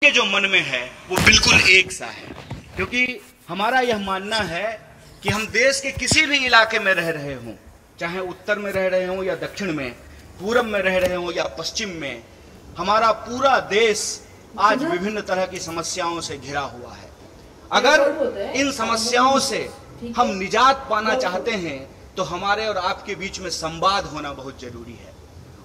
के जो मन में है वो बिल्कुल एक सा है, क्योंकि हमारा यह मानना है कि हम देश के किसी भी इलाके में रह रहे हों, चाहे उत्तर में रह रहे हों या दक्षिण में, पूरब में रह रहे हों या पश्चिम में, हमारा पूरा देश आज विभिन्न तरह की समस्याओं से घिरा हुआ है। अगर इन समस्याओं से हम निजात पाना चाहते हैं तो हमारे और आपके बीच में संवाद होना बहुत जरूरी है।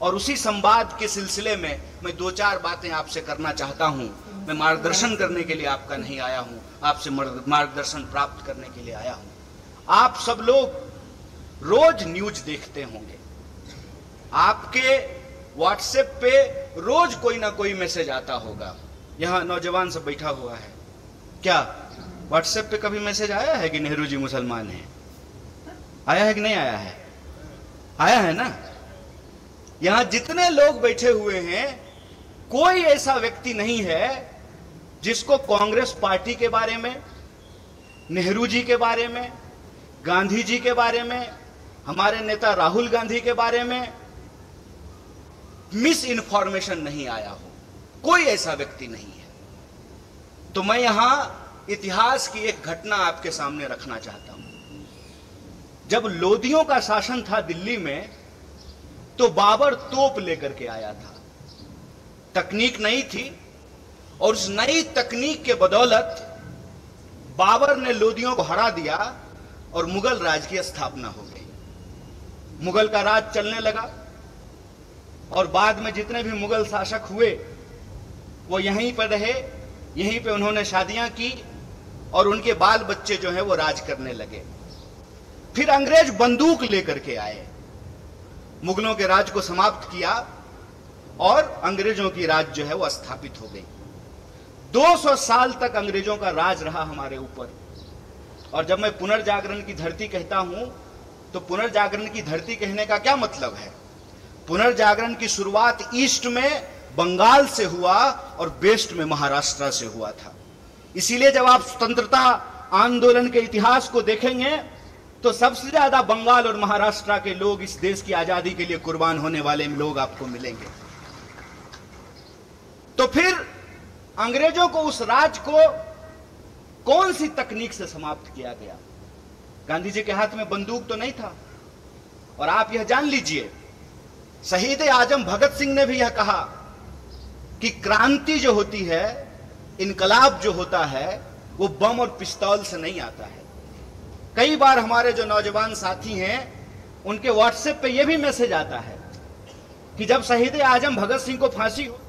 और उसी संवाद के सिलसिले में मैं दो चार बातें आपसे करना चाहता हूं। मैं मार्गदर्शन करने के लिए आपका नहीं आया हूं, आपसे मार्गदर्शन प्राप्त करने के लिए आया हूं। आप सब लोग रोज न्यूज देखते होंगे, आपके व्हाट्सएप पे रोज कोई ना कोई मैसेज आता होगा। यहां नौजवान सब बैठा हुआ है, क्या व्हाट्सएप पे कभी मैसेज आया है कि नेहरू जी मुसलमान हैं? आया है कि नहीं आया है? आया है ना। यहां जितने लोग बैठे हुए हैं, कोई ऐसा व्यक्ति नहीं है जिसको कांग्रेस पार्टी के बारे में, नेहरू जी के बारे में, गांधी जी के बारे में, हमारे नेता राहुल गांधी के बारे में मिस इन्फॉर्मेशन नहीं आया हो। कोई ऐसा व्यक्ति नहीं है। तो मैं यहां इतिहास की एक घटना आपके सामने रखना चाहता हूं। जब लोदियों का शासन था दिल्ली में, तो बाबर तोप लेकर के आया था। तकनीक नई थी और उस नई तकनीक के बदौलत बाबर ने लोदियों को हरा दिया और मुगल राज की स्थापना हो गई। मुगल का राज चलने लगा और बाद में जितने भी मुगल शासक हुए वो यहीं पर रहे, यहीं पे उन्होंने शादियां की और उनके बाल बच्चे जो हैं वो राज करने लगे। फिर अंग्रेज बंदूक लेकर के आए, मुगलों के राज को समाप्त किया और अंग्रेजों की राज जो है वो स्थापित हो गई। 200 साल तक अंग्रेजों का राज रहा हमारे ऊपर। और जब मैं पुनर्जागरण की धरती कहता हूं तो पुनर्जागरण की धरती कहने का क्या मतलब है? पुनर्जागरण की शुरुआत ईस्ट में बंगाल से हुआ और वेस्ट में महाराष्ट्र से हुआ था। इसीलिए जब आप स्वतंत्रता आंदोलन के इतिहास को देखेंगे तो सबसे ज्यादा बंगाल और महाराष्ट्र के लोग इस देश की आजादी के लिए कुर्बान होने वाले लोग आपको मिलेंगे। तो फिर अंग्रेजों को, उस राज को कौन सी तकनीक से समाप्त किया गया? गांधी जी के हाथ में बंदूक तो नहीं था। और आप यह जान लीजिए, शहीद आजम भगत सिंह ने भी यह कहा कि क्रांति जो होती है, इनकलाब जो होता है, वो बम और पिस्तौल से नहीं आता है। कई बार हमारे जो नौजवान साथी हैं उनके व्हाट्सएप पे यह भी मैसेज आता है कि जब शहीद आजम भगत सिंह को फांसी हो,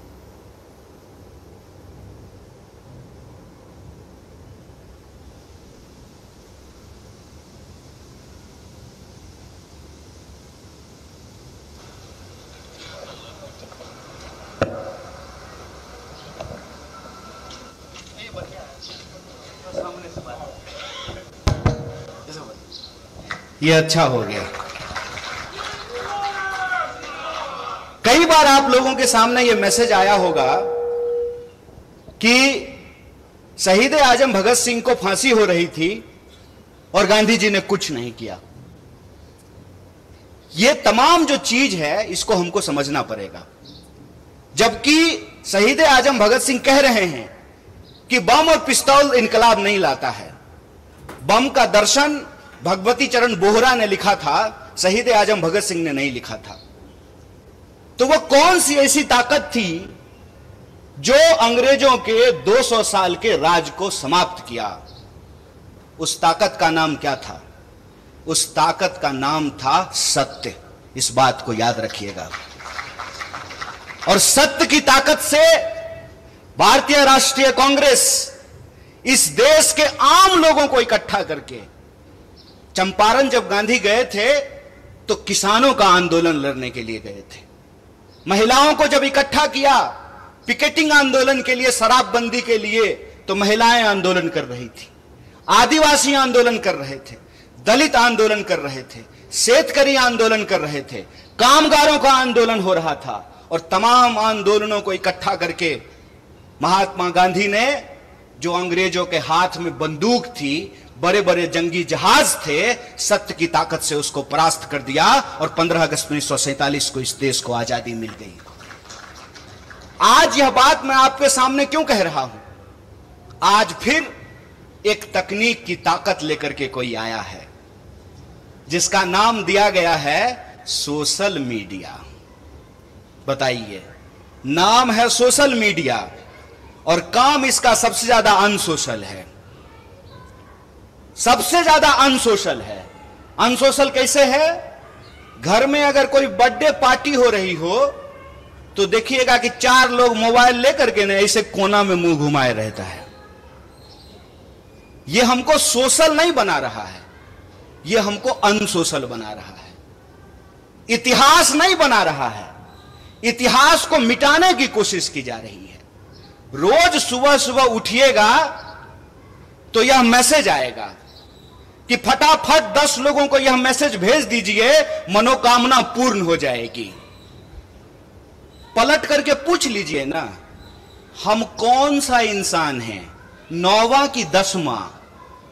ये अच्छा हो गया। कई बार आप लोगों के सामने ये मैसेज आया होगा कि शहीद आजम भगत सिंह को फांसी हो रही थी और गांधी जी ने कुछ नहीं किया। ये तमाम जो चीज है इसको हमको समझना पड़ेगा। जबकि शहीद आजम भगत सिंह कह रहे हैं कि बम और पिस्तौल इनकलाब नहीं लाता है। बम का दर्शन भगवती चरण बोहरा ने लिखा था, शहीद आजम भगत सिंह ने नहीं लिखा था। तो वो कौन सी ऐसी ताकत थी जो अंग्रेजों के 200 साल के राज को समाप्त किया? उस ताकत का नाम क्या था? उस ताकत का नाम था सत्य। इस बात को याद रखिएगा। और सत्य की ताकत से भारतीय राष्ट्रीय कांग्रेस इस देश के आम लोगों को इकट्ठा करके, चंपारण जब गांधी गए थे तो किसानों का आंदोलन लड़ने के लिए गए थे। महिलाओं को जब इकट्ठा किया पिकेटिंग आंदोलन के लिए, शराबबंदी के लिए, तो महिलाएं आंदोलन कर रही थी, आदिवासी आंदोलन कर रहे थे, दलित आंदोलन कर रहे थे, शेतकरी आंदोलन कर रहे थे, कामगारों का आंदोलन हो रहा था। और तमाम आंदोलनों को इकट्ठा करके महात्मा गांधी ने, जो अंग्रेजों के हाथ में बंदूक थी, बड़े बड़े जंगी जहाज थे, सत्य की ताकत से उसको परास्त कर दिया और 15 अगस्त 1947 को इस देश को आजादी मिल गई। आज यह बात मैं आपके सामने क्यों कह रहा हूं? आज फिर एक तकनीक की ताकत लेकर के कोई आया है जिसका नाम दिया गया है सोशल मीडिया। बताइए, नाम है सोशल मीडिया और काम इसका सबसे ज्यादा अनसोशल है। सबसे ज्यादा अनसोशल है। अनसोशल कैसे है? घर में अगर कोई बर्थडे पार्टी हो रही हो तो देखिएगा कि 4 लोग मोबाइल लेकर के ना ऐसे कोना में मुंह घुमाए रहता है। यह हमको सोशल नहीं बना रहा है, यह हमको अनसोशल बना रहा है। इतिहास नहीं बना रहा है, इतिहास को मिटाने की कोशिश की जा रही है। रोज सुबह सुबह उठिएगा तो यह मैसेज आएगा कि फटाफट 10 लोगों को यह मैसेज भेज दीजिए, मनोकामना पूर्ण हो जाएगी। पलट करके पूछ लीजिए ना, हम कौन सा इंसान हैं, 9वां की 10वां?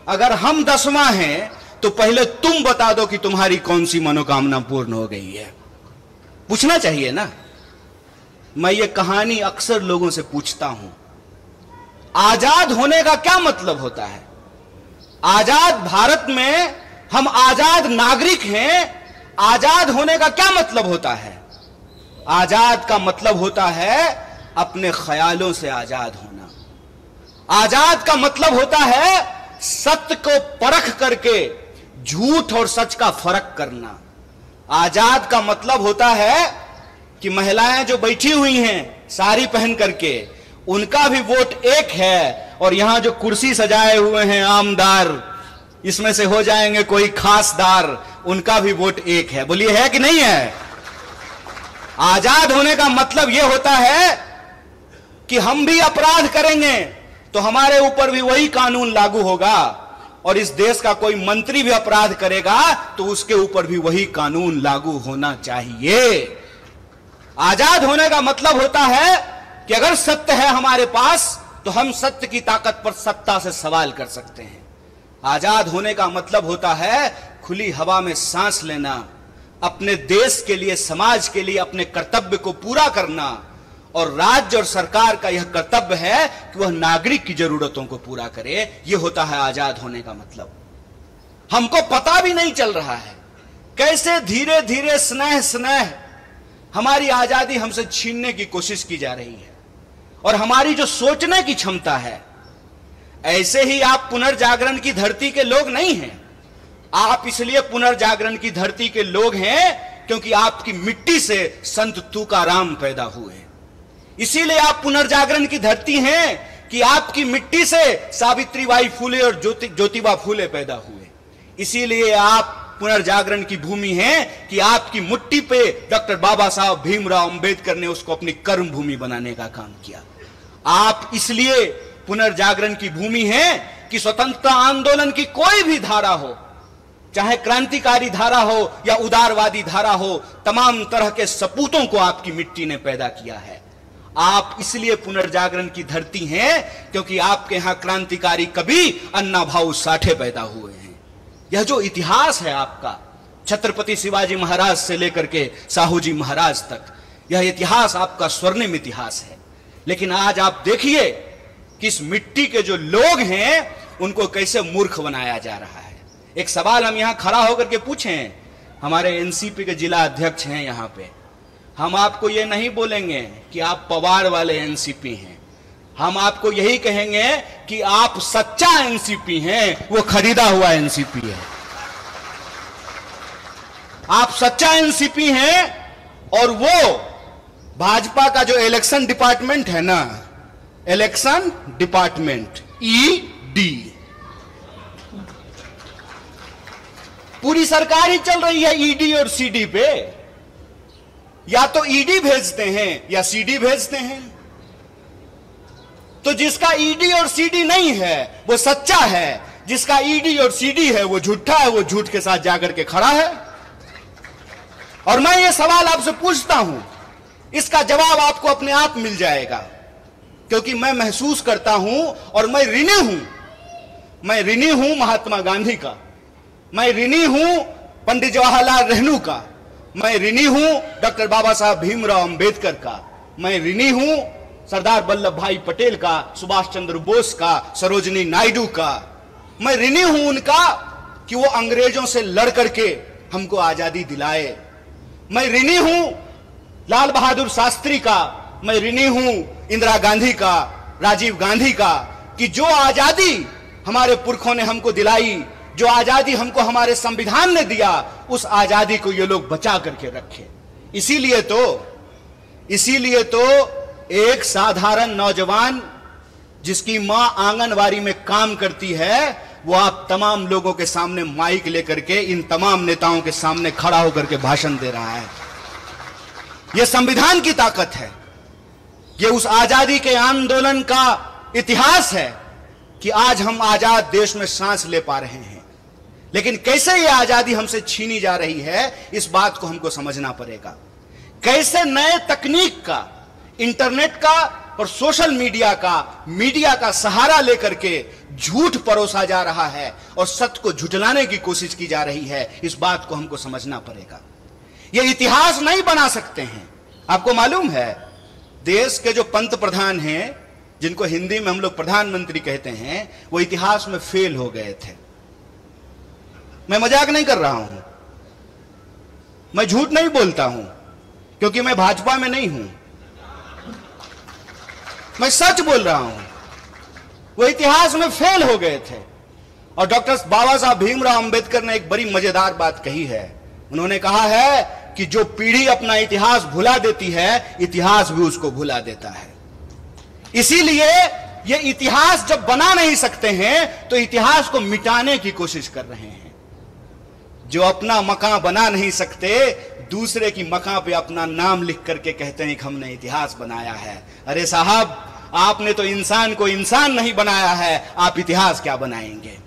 अगर हम 10वां हैं तो पहले तुम बता दो कि तुम्हारी कौन सी मनोकामना पूर्ण हो गई है। पूछना चाहिए ना। मैं ये कहानी अक्सर लोगों से पूछता हूं, आजाद होने का क्या मतलब होता है? आजाद भारत में हम आजाद नागरिक हैं। आजाद होने का क्या मतलब होता है? आजाद का मतलब होता है अपने ख्यालों से आजाद होना। आजाद का मतलब होता है सत्य को परख करके झूठ और सच का फर्क करना। आजाद का मतलब होता है कि महिलाएं जो बैठी हुई हैं साड़ी पहन करके, उनका भी वोट एक है, और यहां जो कुर्सी सजाए हुए हैं आमदार, इसमें से हो जाएंगे कोई खासदार, उनका भी वोट एक है। बोलिए, है कि नहीं है? आजाद होने का मतलब यह होता है कि हम भी अपराध करेंगे तो हमारे ऊपर भी वही कानून लागू होगा, और इस देश का कोई मंत्री भी अपराध करेगा तो उसके ऊपर भी वही कानून लागू होना चाहिए। आजाद होने का मतलब होता है कि अगर सत्य है हमारे पास तो हम सत्य की ताकत पर सत्ता से सवाल कर सकते हैं। आजाद होने का मतलब होता है खुली हवा में सांस लेना, अपने देश के लिए, समाज के लिए अपने कर्तव्य को पूरा करना, और राज्य और सरकार का यह कर्तव्य है कि वह नागरिक की जरूरतों को पूरा करे। यह होता है आजाद होने का मतलब। हमको पता भी नहीं चल रहा है कैसे धीरे धीरे स्नेह स्नेह हमारी आजादी हमसे छीनने की कोशिश की जा रही है, और हमारी जो सोचने की क्षमता है। ऐसे ही आप पुनर्जागरण की धरती के लोग नहीं हैं। आप इसलिए पुनर्जागरण की धरती के लोग हैं क्योंकि आपकी मिट्टी से संत तुकाराम पैदा हुए। इसीलिए आप पुनर्जागरण की धरती हैं कि आपकी मिट्टी से सावित्रीबाई फुले और ज्योतिबा फुले पैदा हुए। इसीलिए आप पुनर्जागरण की भूमि है कि आपकी मुट्ठी पे डॉक्टर बाबा साहब भीमराव अंबेडकर ने उसको अपनी कर्म भूमि बनाने का काम किया। आप इसलिए पुनर्जागरण की भूमि है कि स्वतंत्रता आंदोलन की कोई भी धारा हो, चाहे क्रांतिकारी धारा हो या उदारवादी धारा हो, तमाम तरह के सपूतों को आपकी मिट्टी ने पैदा किया है। आप इसलिए पुनर्जागरण की धरती हैं क्योंकि आपके यहां क्रांतिकारी कवि अन्ना भाऊ साठे पैदा हुए हैं। यह जो इतिहास है आपका, छत्रपति शिवाजी महाराज से लेकर के साहू जी महाराज तक, यह इतिहास आपका स्वर्णिम इतिहास है। लेकिन आज आप देखिए कि इस मिट्टी के जो लोग हैं उनको कैसे मूर्ख बनाया जा रहा है। एक सवाल हम यहां खड़ा होकर के पूछें, हमारे एनसीपी के जिला अध्यक्ष हैं यहां पे, हम आपको ये नहीं बोलेंगे कि आप पवार वाले एनसीपी हैं। हम आपको यही कहेंगे कि आप सच्चा एनसीपी हैं, वो खरीदा हुआ एनसीपी है। आप सच्चा एनसीपी हैं और वो भाजपा का जो इलेक्शन डिपार्टमेंट है ना, इलेक्शन डिपार्टमेंट ईडी, पूरी सरकार ही चल रही है ईडी और सीडी पे। या तो ईडी भेजते हैं या सीडी भेजते हैं। तो जिसका ईडी और सीडी नहीं है वो सच्चा है, जिसका ईडी और सीडी है वो झूठा है, वो झूठ के साथ जाकर के खड़ा है। और मैं ये सवाल आपसे पूछता हूं, इसका जवाब आपको अपने आप मिल जाएगा, क्योंकि मैं महसूस करता हूं और मैं ऋणी हूं। मैं ऋणी हूं महात्मा गांधी का, मैं ऋणी हूं पंडित जवाहरलाल नेहरू का, मैं ऋणी हूं डॉक्टर बाबा साहब भीमराव अंबेडकर का, मैं ऋणी हूं सरदार वल्लभ भाई पटेल का, सुभाष चंद्र बोस का, सरोजिनी नायडू का। मैं ऋणी हूं उनका कि वो अंग्रेजों से लड़ करके हमको आजादी दिलाए। मैं ऋणी हूं लाल बहादुर शास्त्री का, मैं ऋणी हूं इंदिरा गांधी का, राजीव गांधी का, कि जो आजादी हमारे पुरखों ने हमको दिलाई, जो आजादी हमको हमारे संविधान ने दिया, उस आजादी को ये लोग बचा करके रखे। इसीलिए तो एक साधारण नौजवान जिसकी मां आंगनवाड़ी में काम करती है, वो आप तमाम लोगों के सामने माइक लेकर के इन तमाम नेताओं के सामने खड़ा होकर के भाषण दे रहा है। यह संविधान की ताकत है, यह उस आजादी के आंदोलन का इतिहास है कि आज हम आजाद देश में सांस ले पा रहे हैं। लेकिन कैसे यह आजादी हमसे छीनी जा रही है, इस बात को हमको समझना पड़ेगा। कैसे नए तकनीक का, इंटरनेट का और सोशल मीडिया का सहारा लेकर के झूठ परोसा जा रहा है और सत्य को झुठलाने की कोशिश की जा रही है, इस बात को हमको समझना पड़ेगा। ये इतिहास नहीं बना सकते हैं। आपको मालूम है, देश के जो पंत प्रधान हैं, जिनको हिंदी में हम लोग प्रधानमंत्री कहते हैं, वो इतिहास में फेल हो गए थे। मैं मजाक नहीं कर रहा हूं, मैं झूठ नहीं बोलता हूं, क्योंकि मैं भाजपा में नहीं हूं, मैं सच बोल रहा हूं। वो इतिहास में फेल हो गए थे। और डॉक्टर बाबा साहब भीमराव अंबेडकर ने एक बड़ी मजेदार बात कही है। उन्होंने कहा है कि जो पीढ़ी अपना इतिहास भुला देती है, इतिहास भी उसको भुला देता है। इसीलिए ये इतिहास जब बना नहीं सकते हैं, तो इतिहास को मिटाने की कोशिश कर रहे हैं। जो अपना मकान बना नहीं सकते, दूसरे की मकान पे अपना नाम लिख करके कहते हैं कि हमने इतिहास बनाया है। अरे साहब, आपने तो इंसान को इंसान नहीं बनाया है, आप इतिहास क्या बनाएंगे?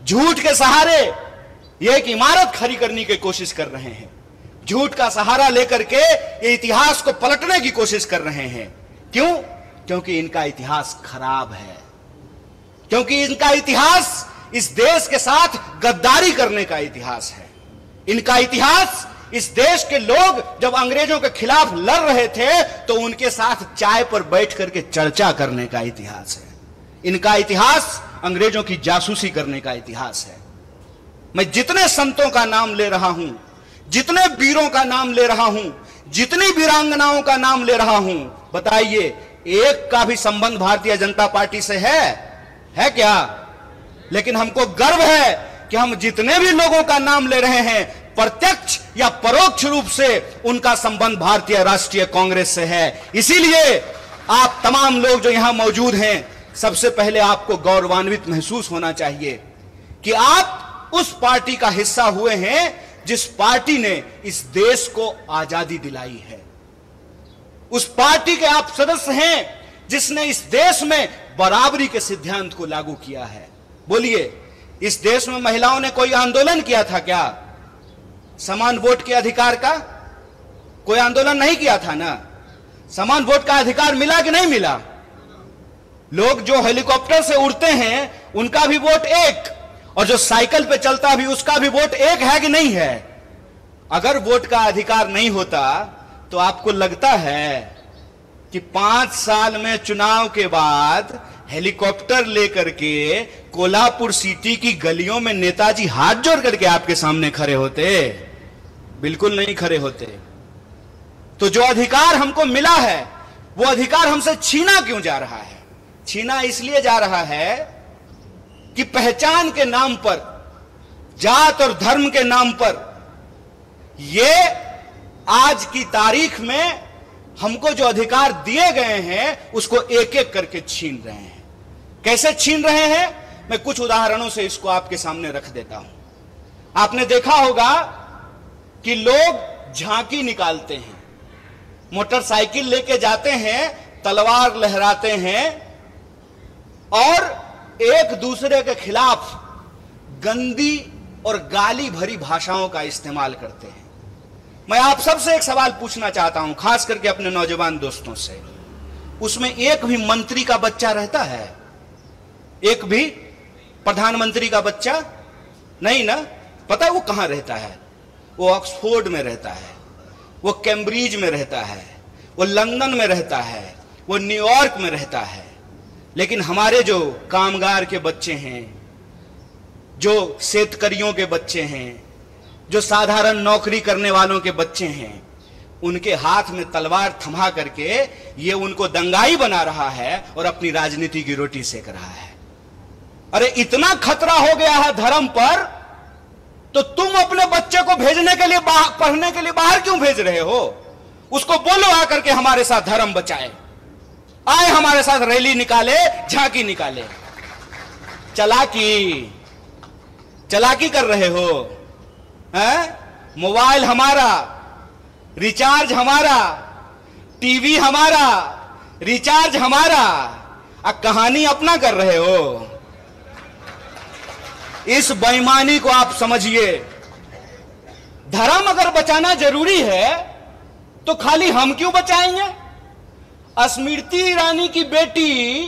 झूठ के सहारे ये एक इमारत खड़ी करने की कोशिश कर रहे हैं। झूठ का सहारा लेकर के ये इतिहास को पलटने की कोशिश कर रहे हैं। क्यों? क्योंकि इनका इतिहास खराब है, क्योंकि इनका इतिहास इस देश के साथ गद्दारी करने का इतिहास है। इनका इतिहास इस देश के लोग जब अंग्रेजों के खिलाफ लड़ रहे थे, तो उनके साथ चाय पर बैठ करके चर्चा करने का इतिहास है। इनका इतिहास अंग्रेजों की जासूसी करने का इतिहास है। मैं जितने संतों का नाम ले रहा हूं, जितने वीरों का नाम ले रहा हूं, जितनी वीरांगनाओं का नाम ले रहा हूं, बताइए एक का भी संबंध भारतीय जनता पार्टी से है क्या? लेकिन हमको गर्व है कि हम जितने भी लोगों का नाम ले रहे हैं, प्रत्यक्ष या परोक्ष रूप से उनका संबंध भारतीय राष्ट्रीय कांग्रेस से है। इसीलिए आप तमाम लोग जो यहां मौजूद हैं, सबसे पहले आपको गौरवान्वित महसूस होना चाहिए कि आप उस पार्टी का हिस्सा हुए हैं जिस पार्टी ने इस देश को आजादी दिलाई है। उस पार्टी के आप सदस्य हैं जिसने इस देश में बराबरी के सिद्धांत को लागू किया है। बोलिए, इस देश में महिलाओं ने कोई आंदोलन किया था क्या? समान वोट के अधिकार का कोई आंदोलन नहीं किया था ना? समान वोट का अधिकार मिला कि नहीं मिला? लोग जो हेलीकॉप्टर से उड़ते हैं उनका भी वोट एक, और जो साइकिल पे चलता भी उसका भी वोट एक है कि नहीं है? अगर वोट का अधिकार नहीं होता तो आपको लगता है कि 5 साल में चुनाव के बाद हेलीकॉप्टर लेकर के कोल्हापुर सिटी की गलियों में नेताजी हाथ जोड़ करके आपके सामने खड़े होते? बिल्कुल नहीं खड़े होते। तो जो अधिकार हमको मिला है, वो अधिकार हमसे छीना क्यों जा रहा है? छीना इसलिए जा रहा है कि पहचान के नाम पर, जात और धर्म के नाम पर, ये आज की तारीख में हमको जो अधिकार दिए गए हैं उसको एक एक करके छीन रहे हैं। कैसे छीन रहे हैं? मैं कुछ उदाहरणों से इसको आपके सामने रख देता हूं। आपने देखा होगा कि लोग झांकी निकालते हैं, मोटरसाइकिल लेके जाते हैं, तलवार लहराते हैं और एक दूसरे के खिलाफ गंदी और गाली भरी भाषाओं का इस्तेमाल करते हैं। मैं आप सबसे एक सवाल पूछना चाहता हूं, खास करके अपने नौजवान दोस्तों से। उसमें एक भी मंत्री का बच्चा रहता है? एक भी प्रधानमंत्री का बच्चा नहीं ना? पता है वो कहां रहता है? वो ऑक्सफोर्ड में रहता है, वो कैम्ब्रिज में रहता है, वो लंदन में रहता है, वो न्यूयॉर्क में रहता है। लेकिन हमारे जो कामगार के बच्चे हैं, जो शेतकरियों के बच्चे हैं, जो साधारण नौकरी करने वालों के बच्चे हैं, उनके हाथ में तलवार थमा करके ये उनको दंगाई बना रहा है और अपनी राजनीति की रोटी सेक रहा है। अरे इतना खतरा हो गया है धर्म पर, तो तुम अपने बच्चे को भेजने के लिए पढ़ने के लिए बाहर क्यों भेज रहे हो? उसको बोलो आकर के हमारे साथ धर्म बचाए, आए हमारे साथ रैली निकाले, झांकी निकाले। चलाकी कर रहे हो हैं? मोबाइल हमारा, रिचार्ज हमारा, टीवी हमारा, रिचार्ज हमारा, कहानी अपना कर रहे हो। इस बेईमानी को आप समझिए। धर्म अगर बचाना जरूरी है तो खाली हम क्यों बचाएंगे? स्मृति ईरानी की बेटी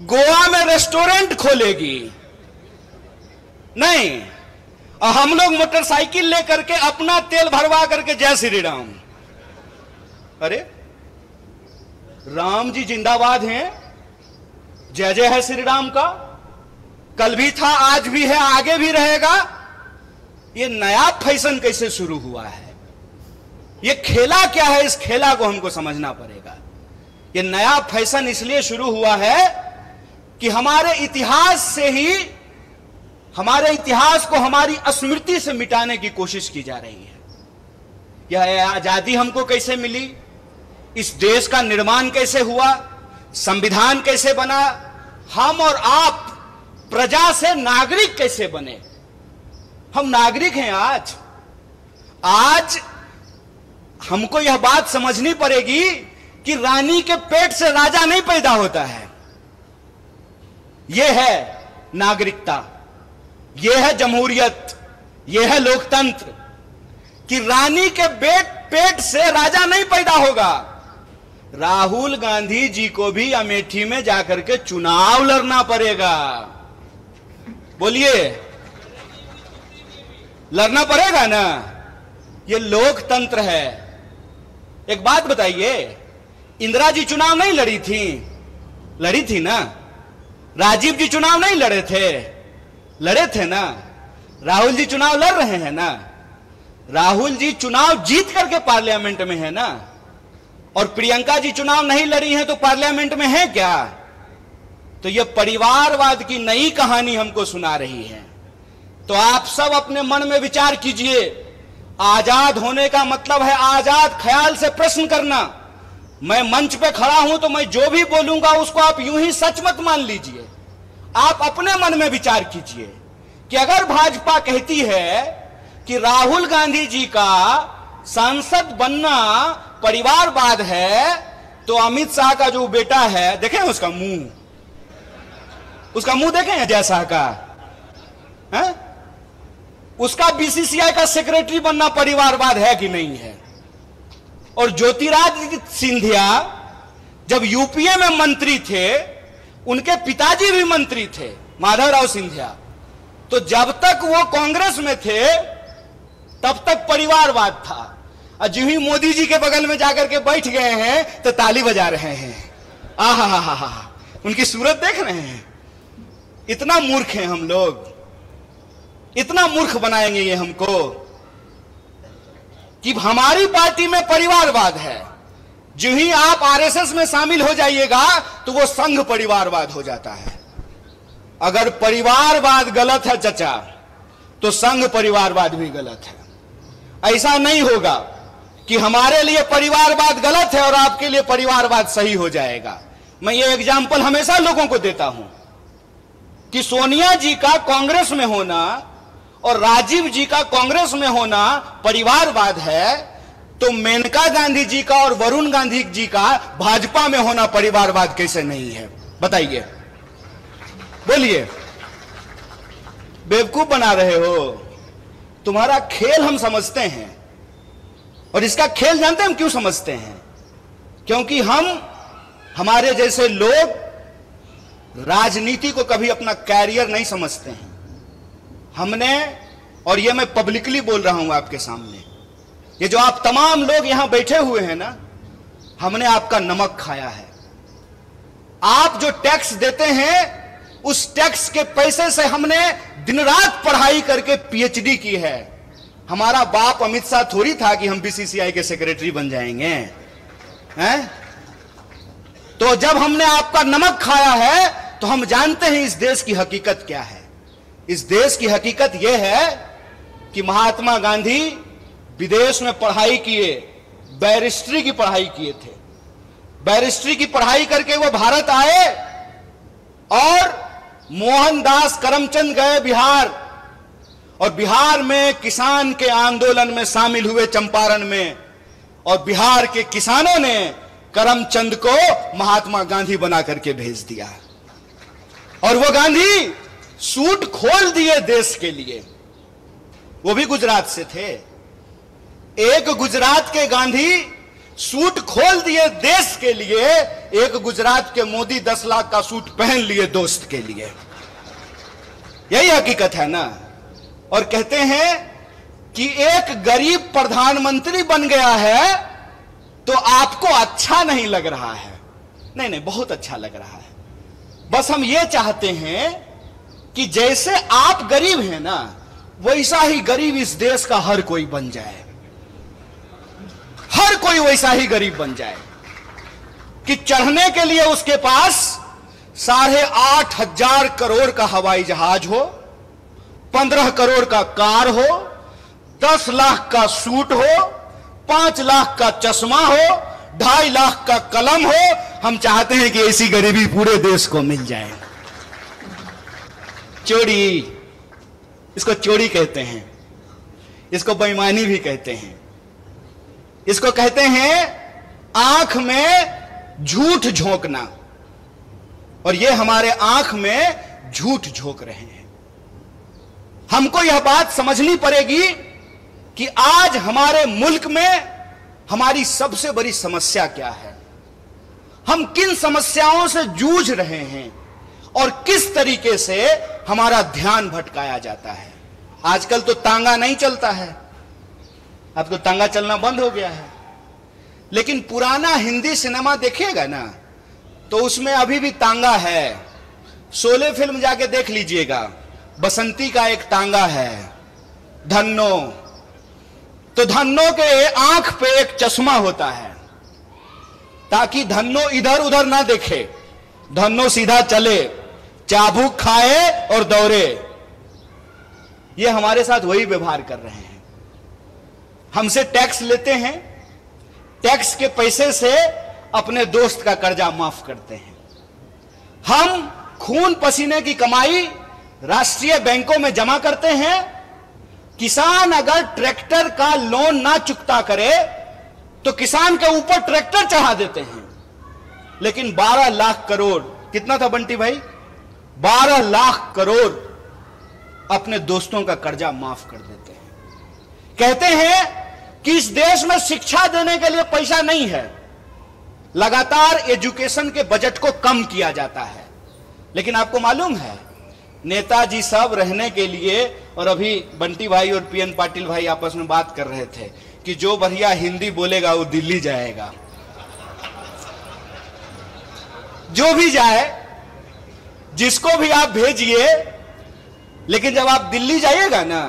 गोवा में रेस्टोरेंट खोलेगी नहीं, और हम लोग मोटरसाइकिल लेकर के अपना तेल भरवा करके जय श्री राम। अरे राम जी जिंदाबाद हैं, जय जय है श्री राम का। कल भी था, आज भी है, आगे भी रहेगा। ये नया फैशन कैसे शुरू हुआ है? ये खेला क्या है? इस खेला को हमको समझना पड़ेगा। ये नया फैशन इसलिए शुरू हुआ है कि हमारे इतिहास से ही, हमारे इतिहास को हमारी स्मृति से मिटाने की कोशिश की जा रही है। यह आजादी हमको कैसे मिली, इस देश का निर्माण कैसे हुआ, संविधान कैसे बना, हम और आप प्रजा से नागरिक कैसे बने। हम नागरिक हैं। आज हमको यह बात समझनी पड़ेगी कि रानी के पेट से राजा नहीं पैदा होता है। यह है नागरिकता, यह है जमहूरियत, यह है लोकतंत्र, कि रानी के पेट से राजा नहीं पैदा होगा। राहुल गांधी जी को भी अमेठी में जाकर के चुनाव लड़ना पड़ेगा। बोलिए, लड़ना पड़ेगा ना? ये लोकतंत्र है। एक बात बताइए, इंदिरा जी चुनाव नहीं लड़ी थी? लड़ी थी ना। राजीव जी चुनाव नहीं लड़े थे? लड़े थे ना। राहुल जी चुनाव लड़ रहे हैं ना। राहुल जी चुनाव जीत करके पार्लियामेंट में है ना। और प्रियंका जी चुनाव नहीं लड़ी हैं तो पार्लियामेंट में है क्या? तो यह परिवारवाद की नई कहानी हमको सुना रही है। तो आप सब अपने मन में विचार कीजिए। आजाद होने का मतलब है आजाद ख्याल से प्रश्न करना। मैं मंच पे खड़ा हूं तो मैं जो भी बोलूंगा उसको आप यूं ही सच मत मान लीजिए। आप अपने मन में विचार कीजिए कि अगर भाजपा कहती है कि राहुल गांधी जी का सांसद बनना परिवारवाद है, तो अमित शाह का जो बेटा है, देखें उसका मुंह देखें अजय शाह का है? उसका बीसीसीआई का सेक्रेटरी बनना परिवारवाद है कि नहीं है? और ज्योतिरादित्य सिंधिया जब यूपीए में मंत्री थे, उनके पिताजी भी मंत्री थे, माधवराव सिंधिया। तो जब तक वो कांग्रेस में थे तब तक परिवारवाद था। और जो ही मोदी जी के बगल में जाकर के बैठ गए हैं तो ताली बजा रहे हैं। आहा, उनकी सूरत देख रहे हैं। इतना मूर्ख हैं हम लोग, इतना मूर्ख बनाएंगे ये हमको कि हमारी पार्टी में परिवारवाद है। जो ही आप आरएसएस में शामिल हो जाइएगा तो वो संघ परिवारवाद हो जाता है। अगर परिवारवाद गलत है चचा, तो संघ परिवारवाद भी गलत है। ऐसा नहीं होगा कि हमारे लिए परिवारवाद गलत है और आपके लिए परिवारवाद सही हो जाएगा। मैं ये एग्जाम्पल हमेशा लोगों को देता हूं कि सोनिया जी का कांग्रेस में होना और राजीव जी का कांग्रेस में होना परिवारवाद है, तो मेनका गांधी जी का और वरुण गांधी जी का भाजपा में होना परिवारवाद कैसे नहीं है? बताइए, बोलिए। बेवकूफ बना रहे हो। तुम्हारा खेल हम समझते हैं, और इसका खेल जानते हैं हम क्यों समझते हैं? क्योंकि हमारे जैसे लोग राजनीति को कभी अपना कैरियर नहीं समझते हैं। हमने, और ये मैं पब्लिकली बोल रहा हूं आपके सामने, ये जो आप तमाम लोग यहां बैठे हुए हैं ना, हमने आपका नमक खाया है। आप जो टैक्स देते हैं उस टैक्स के पैसे से हमने दिन रात पढ़ाई करके पीएचडी की है। हमारा बाप अमित शाह थोड़ी था कि हम बीसीसीआई के सेक्रेटरी बन जाएंगे, हैं? तो जब हमने आपका नमक खाया है तो हम जानते हैं इस देश की हकीकत क्या है। इस देश की हकीकत यह है कि महात्मा गांधी विदेश में पढ़ाई किए, बैरिस्ट्री की पढ़ाई किए थे। बैरिस्ट्री की पढ़ाई करके वो भारत आए और मोहनदास करमचंद गए बिहार, और बिहार में किसान के आंदोलन में शामिल हुए चंपारण में, और बिहार के किसानों ने करमचंद को महात्मा गांधी बना करके भेज दिया। और वो गांधी सूट खोल दिए देश के लिए। वो भी गुजरात से थे। एक गुजरात के गांधी सूट खोल दिए देश के लिए, एक गुजरात के मोदी 10 लाख का सूट पहन लिए दोस्त के लिए। यही हकीकत है ना। और कहते हैं कि एक गरीब प्रधानमंत्री बन गया है तो आपको अच्छा नहीं लग रहा है। नहीं नहीं, बहुत अच्छा लग रहा है। बस हम ये चाहते हैं कि जैसे आप गरीब हैं ना, वैसा ही गरीब इस देश का हर कोई बन जाए। हर कोई वैसा ही गरीब बन जाए कि चढ़ने के लिए उसके पास 8,500 करोड़ का हवाई जहाज हो, 15 करोड़ का कार हो, 10 लाख का सूट हो, 5 लाख का चश्मा हो, 2.5 लाख का कलम हो। हम चाहते हैं कि ऐसी गरीबी पूरे देश को मिल जाए। चोरी, इसको चोरी कहते हैं, इसको बेईमानी भी कहते हैं, इसको कहते हैं आंख में झूठ झोंकना। और ये हमारे आंख में झूठ झोंक रहे हैं। हमको यह बात समझनी पड़ेगी कि आज हमारे मुल्क में हमारी सबसे बड़ी समस्या क्या है, हम किन समस्याओं से जूझ रहे हैं और किस तरीके से हमारा ध्यान भटकाया जाता है। आजकल तो तांगा नहीं चलता है, अब तो तांगा चलना बंद हो गया है। लेकिन पुराना हिंदी सिनेमा देखिएगा ना तो उसमें अभी भी तांगा है। शोले फिल्म जाके देख लीजिएगा, बसंती का एक तांगा है, धन्नो। तो धन्नो के आंख पे एक चश्मा होता है ताकि धन्नो इधर उधर ना देखे, धन्नो सीधा चले, चाबुक खाए और दौड़े। ये हमारे साथ वही व्यवहार कर रहे हैं। हमसे टैक्स लेते हैं, टैक्स के पैसे से अपने दोस्त का कर्जा माफ करते हैं। हम खून पसीने की कमाई राष्ट्रीय बैंकों में जमा करते हैं। किसान अगर ट्रैक्टर का लोन ना चुकता करे तो किसान के ऊपर ट्रैक्टर चढ़ा देते हैं। लेकिन 12 लाख करोड़, कितना था बंटी भाई, 12 लाख करोड़ अपने दोस्तों का कर्जा माफ कर देते हैं। कहते हैं कि इस देश में शिक्षा देने के लिए पैसा नहीं है, लगातार एजुकेशन के बजट को कम किया जाता है। लेकिन आपको मालूम है नेताजी साहब रहने के लिए, और अभी बंटी भाई और पीएन पाटिल भाई आपस में बात कर रहे थे कि जो बढ़िया हिंदी बोलेगा वो दिल्ली जाएगा। जो भी जाए, जिसको भी आप भेजिए, लेकिन जब आप दिल्ली जाइएगा ना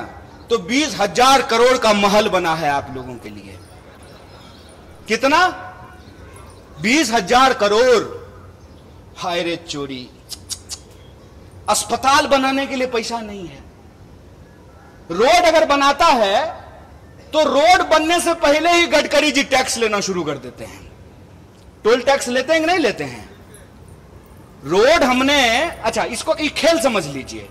तो 20,000 करोड़ का महल बना है आप लोगों के लिए। कितना? 20,000 करोड़। हाय रे चोरी, अस्पताल बनाने के लिए पैसा नहीं है। रोड अगर बनाता है तो रोड बनने से पहले ही गडकरी जी टैक्स लेना शुरू कर देते हैं। टोल टैक्स लेते हैं कि नहीं लेते हैं? रोड हमने, अच्छा इसको एक खेल समझ लीजिए।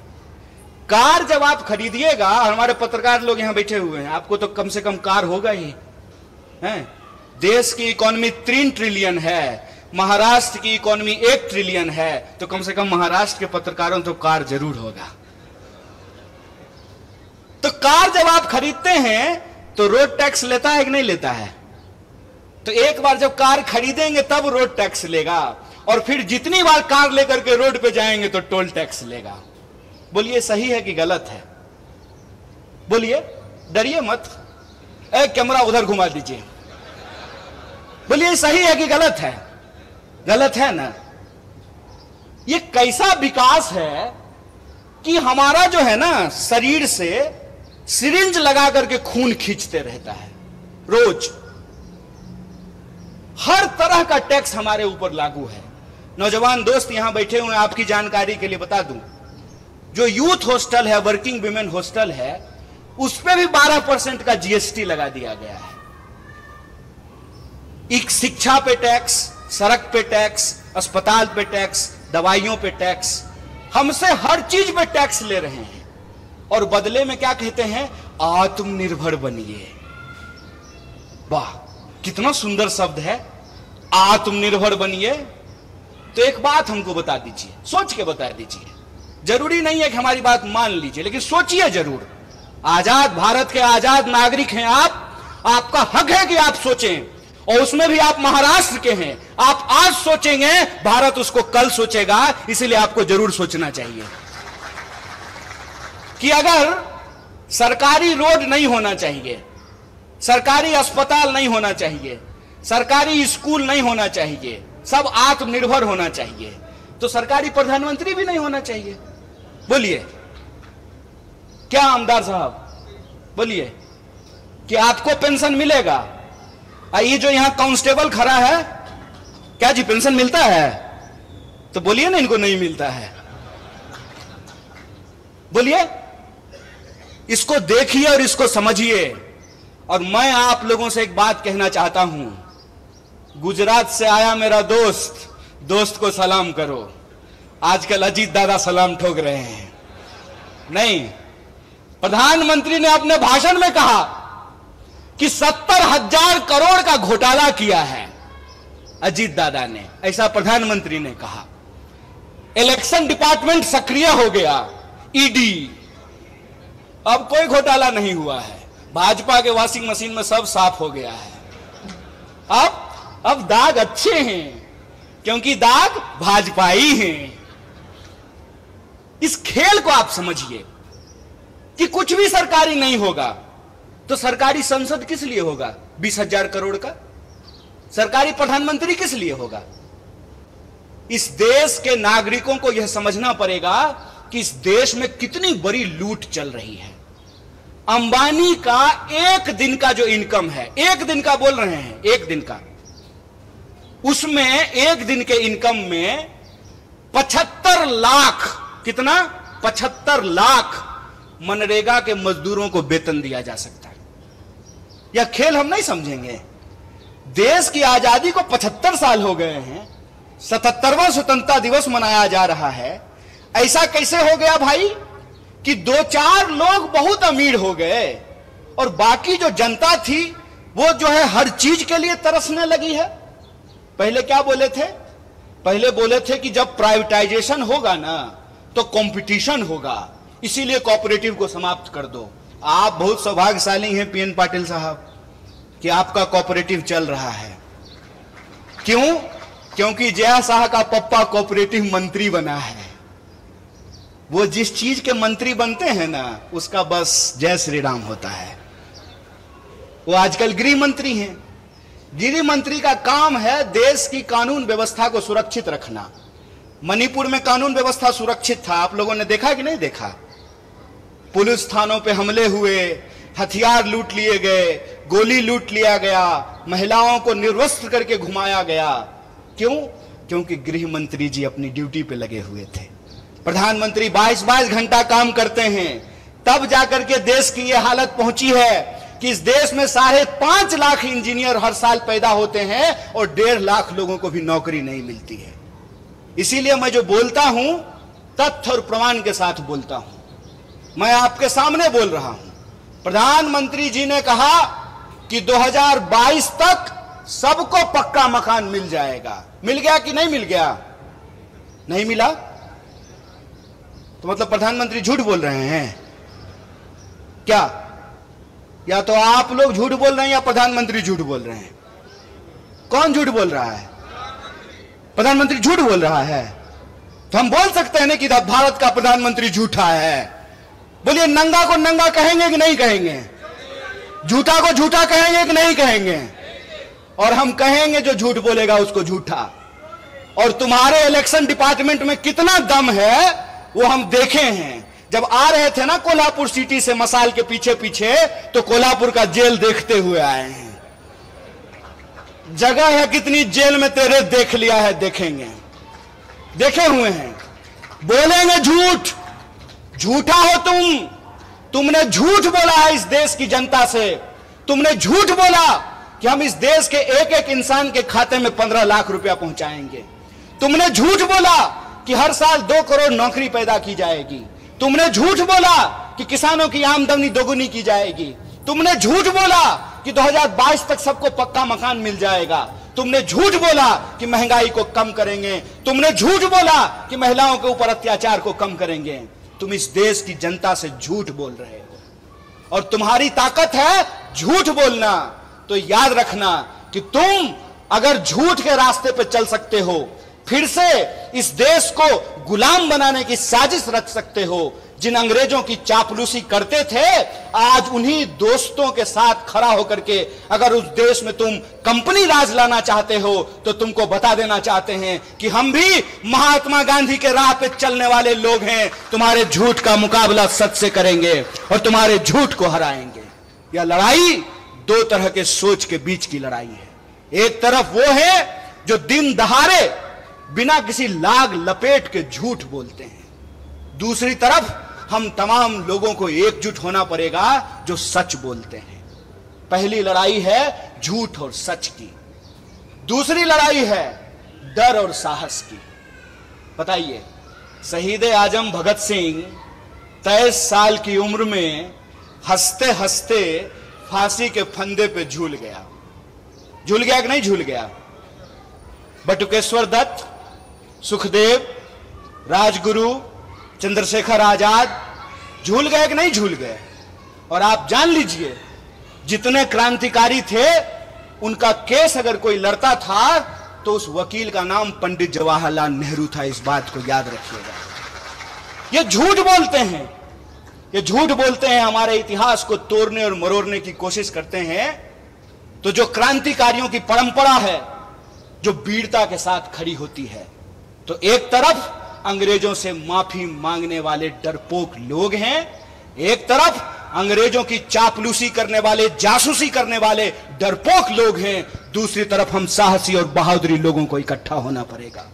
कार जब आप खरीदिएगा, हमारे पत्रकार लोग यहां बैठे हुए हैं, आपको तो कम से कम कार होगा ही, हैं? देश की इकोनॉमी 3 ट्रिलियन है, महाराष्ट्र की इकोनॉमी 1 ट्रिलियन है, तो कम से कम महाराष्ट्र के पत्रकारों तो कार जरूर होगा। तो कार जब आप खरीदते हैं तो रोड टैक्स लेता है कि नहीं लेता है? तो एक बार जब कार खरीदेंगे तब रोड टैक्स लेगा, और फिर जितनी बार कार लेकर के रोड पे जाएंगे तो टोल टैक्स लेगा। बोलिए सही है कि गलत है? बोलिए, डरिए मत। कैमरा उधर घुमा दीजिए, बोलिए सही है कि गलत है? गलत है ना। ये कैसा विकास है कि हमारा जो है ना शरीर से सिरिंज लगा करके खून खींचते रहता है रोज। हर तरह का टैक्स हमारे ऊपर लागू है। नौजवान दोस्त यहां बैठे हुए, आपकी जानकारी के लिए बता दूं, जो यूथ हॉस्टल है, वर्किंग विमेन हॉस्टल है, उस पर भी 12% का जीएसटी लगा दिया गया है। एक शिक्षा पे टैक्स, सड़क पे टैक्स, अस्पताल पे टैक्स, दवाइयों पे टैक्स, हमसे हर चीज पे टैक्स ले रहे हैं। और बदले में क्या कहते हैं? आत्मनिर्भर बनिए। वाह, कितना सुंदर शब्द है, आत्मनिर्भर बनिए। तो एक बात हमको बता दीजिए, सोच के बता दीजिए। जरूरी नहीं है कि हमारी बात मान लीजिए, लेकिन सोचिए जरूर। आजाद भारत के आजाद नागरिक हैं आप, आपका हक है कि आप सोचें। और उसमें भी आप महाराष्ट्र के हैं। आप आज सोचेंगे, भारत उसको कल सोचेगा। इसीलिए आपको जरूर सोचना चाहिए कि अगर सरकारी रोड नहीं होना चाहिए, सरकारी अस्पताल नहीं होना चाहिए, सरकारी स्कूल नहीं होना चाहिए, सब आत्मनिर्भर होना चाहिए, तो सरकारी प्रधानमंत्री भी नहीं होना चाहिए। बोलिए क्या आमदार साहब, बोलिए कि आपको पेंशन मिलेगा? ये जो यहां कांस्टेबल खड़ा है, क्या जी पेंशन मिलता है? तो बोलिए ना इनको नहीं मिलता है। बोलिए, इसको देखिए और इसको समझिए। और मैं आप लोगों से एक बात कहना चाहता हूं, गुजरात से आया मेरा दोस्त, दोस्त को सलाम करो। आजकल अजीत दादा सलाम ठोक रहे हैं। नहीं, प्रधानमंत्री ने अपने भाषण में कहा कि 70,000 करोड़ का घोटाला किया है अजीत दादा ने, ऐसा प्रधानमंत्री ने कहा। इलेक्शन डिपार्टमेंट सक्रिय हो गया, ईडी। अब कोई घोटाला नहीं हुआ है, भाजपा के वॉशिंग मशीन में सब साफ हो गया है। अब दाग अच्छे हैं, क्योंकि दाग भाजपाई हैं। इस खेल को आप समझिए कि कुछ भी सरकारी नहीं होगा तो सरकारी संसद किस लिए होगा 20,000 करोड़ का? सरकारी प्रधानमंत्री किस लिए होगा? इस देश के नागरिकों को यह समझना पड़ेगा कि इस देश में कितनी बड़ी लूट चल रही है। अंबानी का एक दिन का जो इनकम है, एक दिन का बोल रहे हैं, एक दिन का, उसमें एक दिन के इनकम में 75 लाख, कितना? 75 लाख मनरेगा के मजदूरों को वेतन दिया जा सकता है। यह खेल हम नहीं समझेंगे। देश की आजादी को 75 साल हो गए हैं, 77वां स्वतंत्रता दिवस मनाया जा रहा है। ऐसा कैसे हो गया भाई कि 2-4 लोग बहुत अमीर हो गए और बाकी जो जनता थी वो जो है हर चीज के लिए तरसने लगी है? पहले क्या बोले थे? पहले बोले थे कि जब प्राइवेटाइजेशन होगा ना तो कंपटीशन होगा, इसीलिए कोऑपरेटिव को समाप्त कर दो। आप बहुत सौभाग्यशाली हैं पीएन पाटिल साहब कि आपका कोऑपरेटिव चल रहा है। क्यों? क्योंकि जया शाह का पप्पा कोऑपरेटिव मंत्री बना है। वो जिस चीज के मंत्री बनते हैं ना, उसका बस जय श्री राम होता है। वो आजकल गृह मंत्री हैं। गृह मंत्री का काम है देश की कानून व्यवस्था को सुरक्षित रखना। मणिपुर में कानून व्यवस्था सुरक्षित था, आप लोगों ने देखा कि नहीं देखा? पुलिस थानों पे हमले हुए, हथियार लूट लिए गए, गोली लूट लिया गया, महिलाओं को निर्वस्त्र करके घुमाया गया। क्यों? क्योंकि गृह मंत्री जी अपनी ड्यूटी पे लगे हुए थे। प्रधानमंत्री 22-22 घंटा काम करते हैं, तब जाकर के देश की यह हालत पहुंची है कि इस देश में 5.5 लाख इंजीनियर हर साल पैदा होते हैं और 1.5 लाख लोगों को भी नौकरी नहीं मिलती है। इसीलिए मैं जो बोलता हूं तथ्य और प्रमाण के साथ बोलता हूं। मैं आपके सामने बोल रहा हूं। प्रधानमंत्री जी ने कहा कि 2022 तक सबको पक्का मकान मिल जाएगा। मिल गया कि नहीं मिल गया? नहीं मिला तो मतलब प्रधानमंत्री झूठ बोल रहे हैं क्या? या तो आप लोग झूठ बोल रहे हैं या प्रधानमंत्री झूठ बोल रहे हैं? कौन झूठ बोल रहा है? प्रधानमंत्री झूठ बोल रहा है। तो हम बोल सकते हैं ना कि भारत का प्रधानमंत्री झूठा है। बोलिए, नंगा को नंगा कहेंगे कि नहीं कहेंगे? झूठा को झूठा कहेंगे कि नहीं कहेंगे? और हम कहेंगे जो झूठ बोलेगा उसको झूठा। और तुम्हारे इलेक्शन डिपार्टमेंट में कितना दम है वो हम देखे हैं। जब आ रहे थे ना कोल्हापुर सिटी से मसाल के पीछे पीछे, तो कोल्हापुर का जेल देखते हुए आए हैं। जगह है कितनी जेल में तेरे, देख लिया है, देखेंगे, देखे हुए हैं। बोलेंगे झूठ, झूठा हो तुमने झूठ बोला है इस देश की जनता से। तुमने झूठ बोला कि हम इस देश के एक एक इंसान के खाते में 15 लाख रुपया पहुंचाएंगे। तुमने झूठ बोला कि हर साल 2 करोड़ नौकरी पैदा की जाएगी। तुमने झूठ बोला कि किसानों की आमदनी दोगुनी की जाएगी। तुमने झूठ बोला कि 2022 तक सबको पक्का मकान मिल जाएगा। तुमने झूठ बोला कि महंगाई को कम करेंगे। तुमने झूठ बोला कि महिलाओं के ऊपर अत्याचार को कम करेंगे। तुम इस देश की जनता से झूठ बोल रहे हो और तुम्हारी ताकत है झूठ बोलना। तो याद रखना कि तुम अगर झूठ के रास्ते पर चल सकते हो, फिर से इस देश को गुलाम बनाने की साजिश रच सकते हो। जिन अंग्रेजों की चापलूसी करते थे, आज उन्हीं दोस्तों के साथ खड़ा होकर के अगर उस देश में तुम कंपनी राज लाना चाहते हो, तो तुमको बता देना चाहते हैं कि हम भी महात्मा गांधी के राह पे चलने वाले लोग हैं। तुम्हारे झूठ का मुकाबला सच से करेंगे और तुम्हारे झूठ को हराएंगे। यह लड़ाई 2 तरह के सोच के बीच की लड़ाई है। एक तरफ वो है जो दिन दहाड़े बिना किसी लाग लपेट के झूठ बोलते हैं। दूसरी तरफ हम तमाम लोगों को एकजुट होना पड़ेगा जो सच बोलते हैं। पहली लड़ाई है झूठ और सच की, दूसरी लड़ाई है डर और साहस की। बताइए, शहीद आजम भगत सिंह 23 साल की उम्र में हंसते हंसते फांसी के फंदे पे झूल गया। झूल गया कि नहीं झूल गया? बटुकेश्वर दत्त, सुखदेव, राजगुरु, चंद्रशेखर आजाद झूल गए कि नहीं झूल गए? और आप जान लीजिए, जितने क्रांतिकारी थे उनका केस अगर कोई लड़ता था तो उस वकील का नाम पंडित जवाहरलाल नेहरू था। इस बात को याद रखिएगा। ये झूठ बोलते हैं, ये झूठ बोलते हैं, हमारे इतिहास को तोड़ने और मरोड़ने की कोशिश करते हैं। तो जो क्रांतिकारियों की परंपरा है जो वीरता के साथ खड़ी होती है, तो एक तरफ अंग्रेजों से माफी मांगने वाले डरपोक लोग हैं, एक तरफ अंग्रेजों की चापलूसी करने वाले, जासूसी करने वाले डरपोक लोग हैं, दूसरी तरफ हम साहसी और बहादुरी लोगों को इकट्ठा होना पड़ेगा।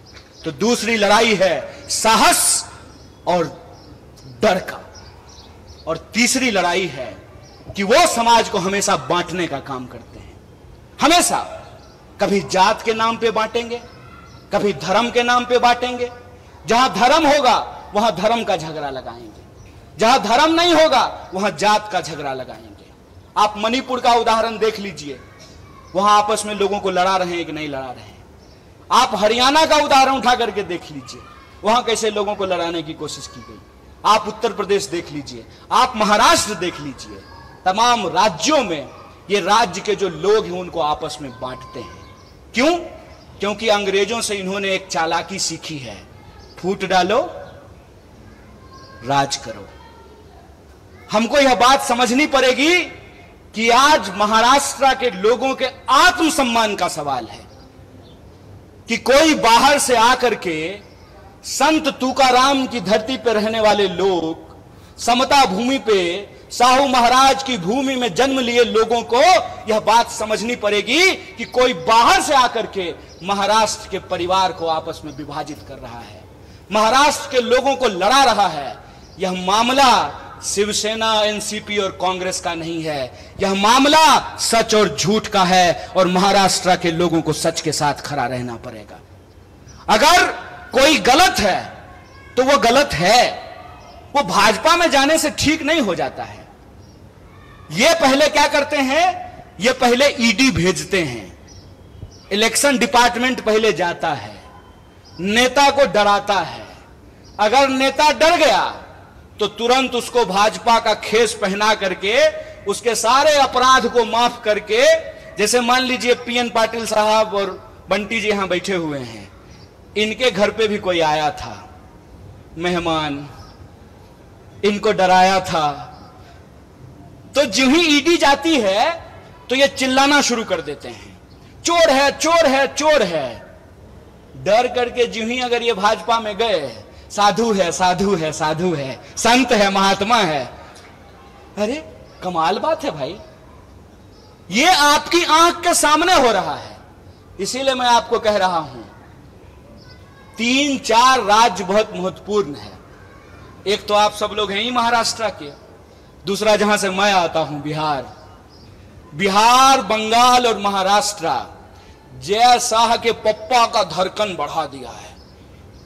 तो दूसरी लड़ाई है साहस और डर का। और तीसरी लड़ाई है कि वो समाज को हमेशा बांटने का काम करते हैं। हमेशा कभी जात के नाम पे बांटेंगे, कभी धर्म के नाम पे बांटेंगे। जहां धर्म होगा वहां धर्म का झगड़ा लगाएंगे, जहां धर्म नहीं होगा वहां जात का झगड़ा लगाएंगे। आप मणिपुर का उदाहरण देख लीजिए, वहां आपस में लोगों को लड़ा रहे हैं कि नहीं लड़ा रहे हैं। आप हरियाणा का उदाहरण उठा करके देख लीजिए, वहां कैसे लोगों को लड़ाने की कोशिश की गई। आप उत्तर प्रदेश देख लीजिए, आप महाराष्ट्र देख लीजिए। तमाम राज्यों में ये राज्य के जो लोग हैं उनको आपस में बांटते हैं। क्यों? क्योंकि अंग्रेजों से इन्होंने एक चालाकी सीखी है, फूट डालो राज करो। हमको यह बात समझनी पड़ेगी कि आज महाराष्ट्र के लोगों के आत्मसम्मान का सवाल है कि कोई बाहर से आकर के संत तुकाराम की धरती पर रहने वाले लोग, समता भूमि पे साहू महाराज की भूमि में जन्म लिए लोगों को यह बात समझनी पड़ेगी कि कोई बाहर से आकर के महाराष्ट्र के परिवार को आपस में विभाजित कर रहा है, महाराष्ट्र के लोगों को लड़ा रहा है। यह मामला शिवसेना, एनसीपी और कांग्रेस का नहीं है, यह मामला सच और झूठ का है और महाराष्ट्र के लोगों को सच के साथ खड़ा रहना पड़ेगा। अगर कोई गलत है तो वो गलत है, वो भाजपा में जाने से ठीक नहीं हो जाता है। ये पहले क्या करते हैं, ये पहले ईडी भेजते हैं, इलेक्शन डिपार्टमेंट पहले जाता है, नेता को डराता है। अगर नेता डर गया तो तुरंत उसको भाजपा का खेस पहना करके उसके सारे अपराध को माफ करके, जैसे मान लीजिए पीएन पाटिल साहब और बंटी जी यहां बैठे हुए हैं, इनके घर पे भी कोई आया था मेहमान, इनको डराया था, तो जो ही ईडी जाती है तो ये चिल्लाना शुरू कर देते हैं, चोर है, चोर है, चोर है। डर करके जो ही अगर ये भाजपा में गए, साधु है, साधु है, साधु है, संत है, महात्मा है। अरे कमाल बात है भाई, ये आपकी आंख के सामने हो रहा है। इसीलिए मैं आपको कह रहा हूं, 3-4 राज्य बहुत महत्वपूर्ण है। एक तो आप सब लोग हैं ही महाराष्ट्र के, दूसरा जहां से मैं आता हूं बिहार। बिहार, बंगाल और महाराष्ट्र जय शाह के पप्पा का धड़कन बढ़ा दिया है।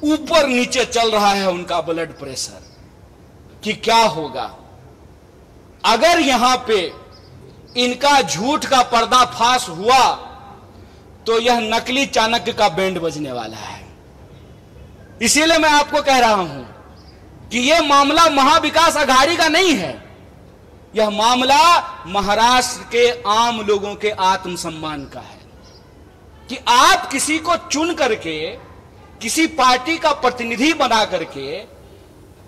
ऊपर नीचे चल रहा है उनका ब्लड प्रेशर कि क्या होगा अगर यहां पे इनका झूठ का पर्दाफाश हुआ तो यह नकली चाणक्य का बैंड बजने वाला है। इसीलिए मैं आपको कह रहा हूं कि यह मामला महाविकास अघाड़ी का नहीं है, यह मामला महाराष्ट्र के आम लोगों के आत्मसम्मान का है कि आप किसी को चुन करके, किसी पार्टी का प्रतिनिधि बना करके